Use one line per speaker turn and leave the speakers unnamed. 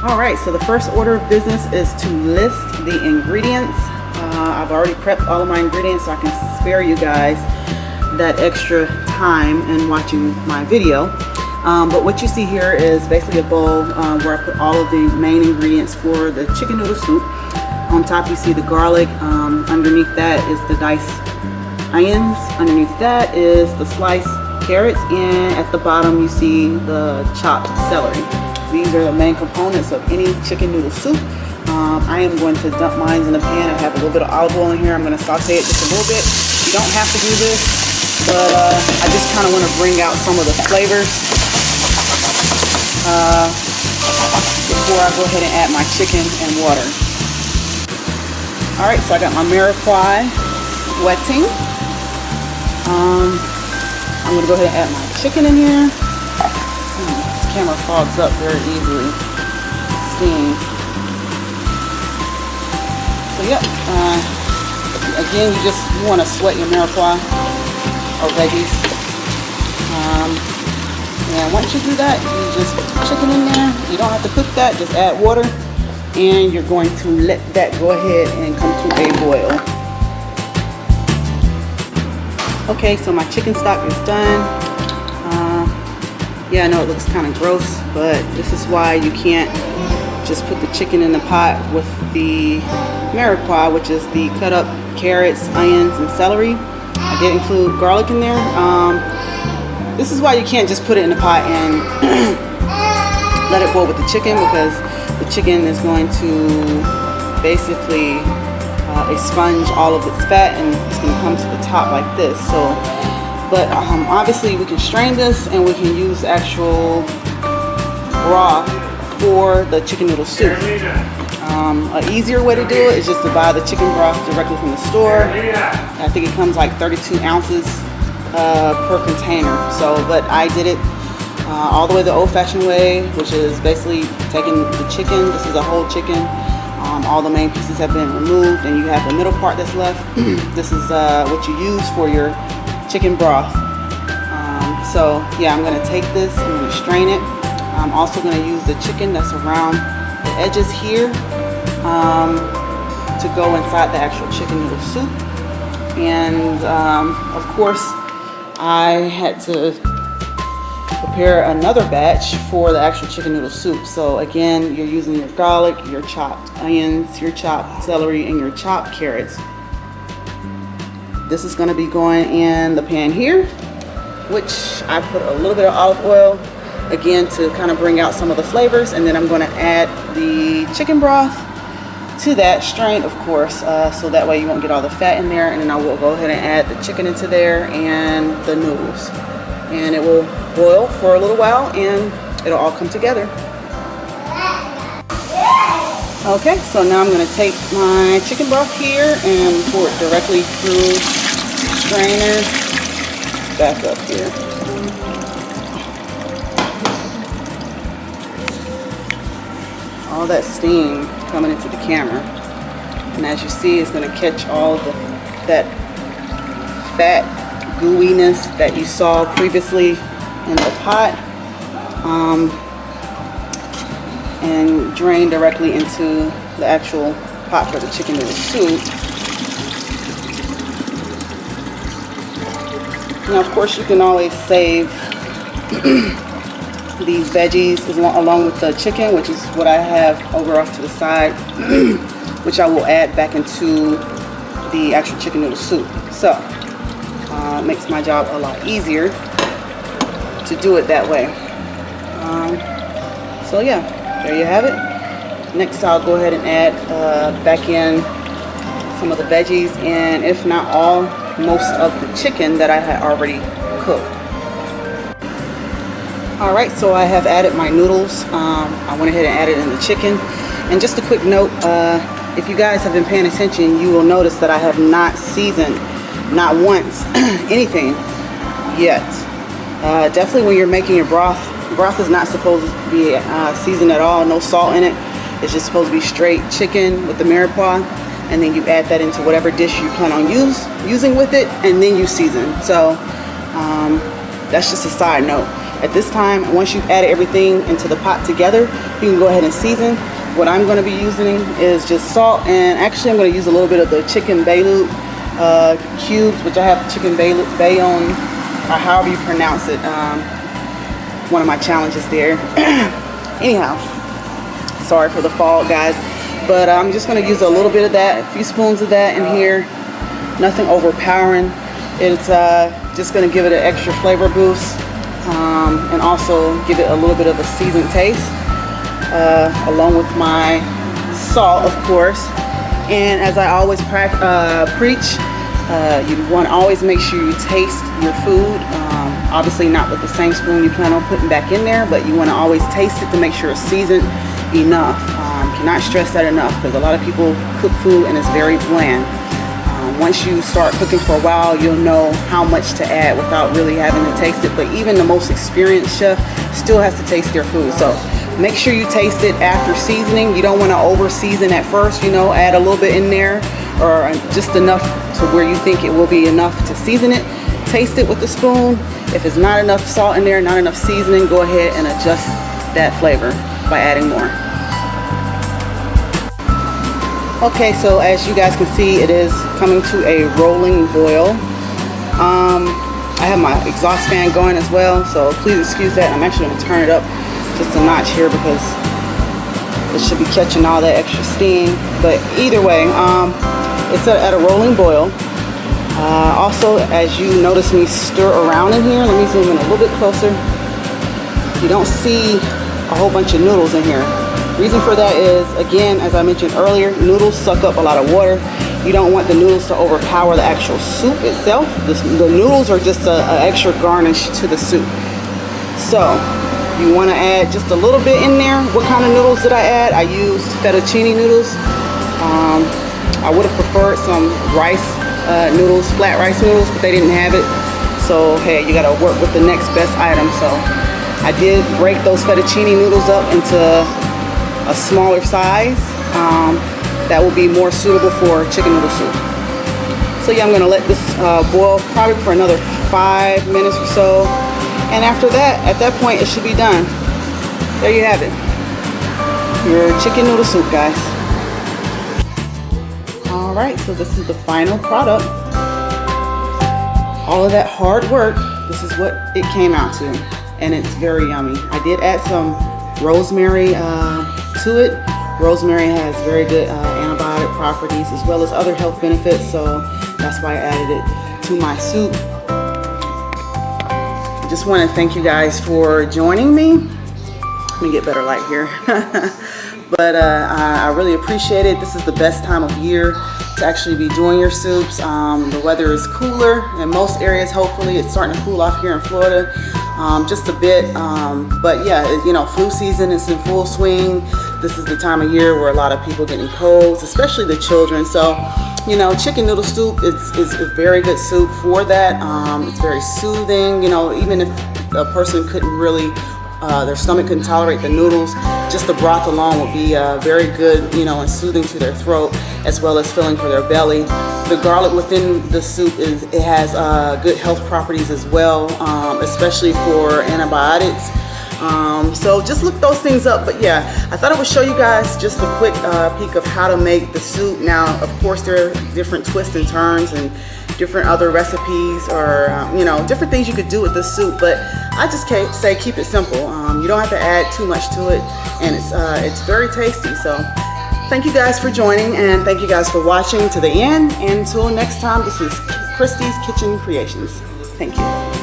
All right, so the first order of business is to list the ingredients. I've already prepped all of my ingredients so I can spare you guys that extra time in watching my video. But what you see here is basically a bowl where I put all of the main ingredients for the chicken noodle soup. On top you see the garlic, underneath that is the diced onions, underneath that is the sliced carrots, and at the bottom you see the chopped celery. These are the main components of any chicken noodle soup. I am going to dump mine in the pan. I have a little bit of olive oil in here. I'm going to saute it just a little bit. You don't have to do this, but I just kind of want to bring out some of the flavors before I go ahead and add my chicken and water. Alright, so I got my mirepoix sweating. I'm going to go ahead and add my chicken in here. This camera fogs up very easily. Steam. So yep, again, you want to sweat your mirepoix or veggies. And once you do that, you just put the chicken in there. You don't have to cook that, just add water. And you're going to let that go ahead and come to a boil. Okay, so my chicken stock is done. Yeah, I know it looks kind of gross, but this is why you can't just put the chicken in the pot with the mirepoix, which is the cut up carrots, onions, and celery. I did include garlic in there. This is why you can't just put it in the pot and let it boil with the chicken, because the chicken is going to basically expunge all of its fat and it's going to come to the top like this. So, but obviously we can strain this and we can use actual broth for the chicken noodle soup. An easier way to do it is just to buy the chicken broth directly from the store. I think it comes like 32 ounces per container. So, but I did it all the way the old-fashioned way, which is basically taking the chicken. This is a whole chicken. All the main pieces have been removed, and you have the middle part that's left. This is what you use for your chicken broth. So yeah, I'm going to take this and I'm going to strain it. I'm also going to use the chicken that's around the edges here to go inside the actual chicken noodle soup. And of course, I had to prepare another batch for the actual chicken noodle soup. So again, you're using your garlic, your chopped onions, your chopped celery, and your chopped carrots. This is going to be going in the pan here, which I put a little bit of olive oil again to kind of bring out some of the flavors, and then I'm going to add the chicken broth to that, strained of course, so that way you won't get all the fat in there, and then I will go ahead and add the chicken into there and the noodles, and it will boil for a little while and it'll all come together. Okay, so now I'm going to take my chicken broth here and pour it directly through the strainer back up here. All that steam coming into the camera, and as you see, it's going to catch all that fat gooiness that you saw previously in the pot, and drain directly into the actual pot for the chicken noodle soup. Now of course you can always save these veggies along with the chicken, which is what I have over off to the side, which I will add back into the actual chicken noodle soup. So it makes my job a lot easier to do it that way. So yeah, there you have it. Next I'll go ahead and add back in some of the veggies, and if not all, most of the chicken that I had already cooked. Alright, so I have added my noodles. I went ahead and added in the chicken. And just a quick note, if you guys have been paying attention, you will notice that I have not seasoned, not once, anything yet. Definitely when you're making your broth is not supposed to be seasoned at all, no salt in it. It's just supposed to be straight chicken with the mirepoix, and then you add that into whatever dish you plan on using with it, and then you season. So that's just a side note. At this time, once you've added everything into the pot together, you can go ahead and season. What I'm going to be using is just salt, and actually I'm going to use a little bit of the chicken baylouf cubes, which I have chicken bayonne, or however you pronounce it. One of my challenges there. Anyhow, sorry for the fog, guys, but I'm just going to use a little bit of that, a few spoons of that in here. Nothing overpowering. It's just going to give it an extra flavor boost, and also give it a little bit of a seasoned taste, along with my salt, of course. And as I always preach, you want to always make sure you taste your food. Obviously not with the same spoon you plan on putting back in there, but you want to always taste it to make sure it's seasoned enough. Cannot stress that enough, because a lot of people cook food and it's very bland. Once you start cooking for a while, you'll know how much to add without really having to taste it. But even the most experienced chef still has to taste their food. So make sure you taste it after seasoning. You don't want to over season at first, you know, add a little bit in there, or just enough to where you think it will be enough to season it. Taste it with the spoon. If it's not enough salt in there, not enough seasoning, go ahead and adjust that flavor by adding more. Okay, so as you guys can see, it is coming to a rolling boil. I have my exhaust fan going as well, so please excuse that. I'm actually going to turn it up just a notch here because it should be catching all that extra steam. But either way, it's at a rolling boil. Also, as you notice me stir around in here, let me zoom in a little bit closer. You don't see a whole bunch of noodles in here. Reason for that is, again, as I mentioned earlier, noodles suck up a lot of water. You don't want the noodles to overpower the actual soup itself. The noodles are just an extra garnish to the soup. So you want to add just a little bit in there. What kind of noodles did I add? I used fettuccine noodles. I would have preferred some rice noodles, flat rice noodles, but they didn't have it. So hey, you got to work with the next best item. So I did break those fettuccine noodles up into a smaller size that will be more suitable for chicken noodle soup. So yeah, I'm gonna let this boil probably for another 5 minutes or so, and after that, at that point, it should be done. There you have it, your chicken noodle soup, guys. All right, so this is the final product. All of that hard work, this is what it came out to, and it's very yummy. I did add some rosemary to it. Rosemary has very good antibiotic properties as well as other health benefits, so that's why I added it to my soup. I just want to thank you guys for joining me. Let me get better light here. But I really appreciate it. This is the best time of year to actually be doing your soups. The weather is cooler in most areas. Hopefully it's starting to cool off here in Florida just a bit, but yeah, you know, flu season is in full swing. This is the time of year where a lot of people are getting colds, especially the children. So, you know, chicken noodle soup is a very good soup for that. It's very soothing. You know, even if a person couldn't really, their stomach couldn't tolerate the noodles, just the broth alone would be very good, you know, and soothing to their throat, as well as filling for their belly. The garlic within the soup it has good health properties as well, especially for antibiotics. So just look those things up. But yeah, I thought I would show you guys just a quick peek of how to make the soup. Now, of course, there are different twists and turns and different other recipes, or you know, different things you could do with this soup, but I just say keep it simple. You don't have to add too much to it, and it's very tasty. So thank you guys for joining, and thank you guys for watching to the end. And until next time, this is Christy's Kitchen Creations. Thank you.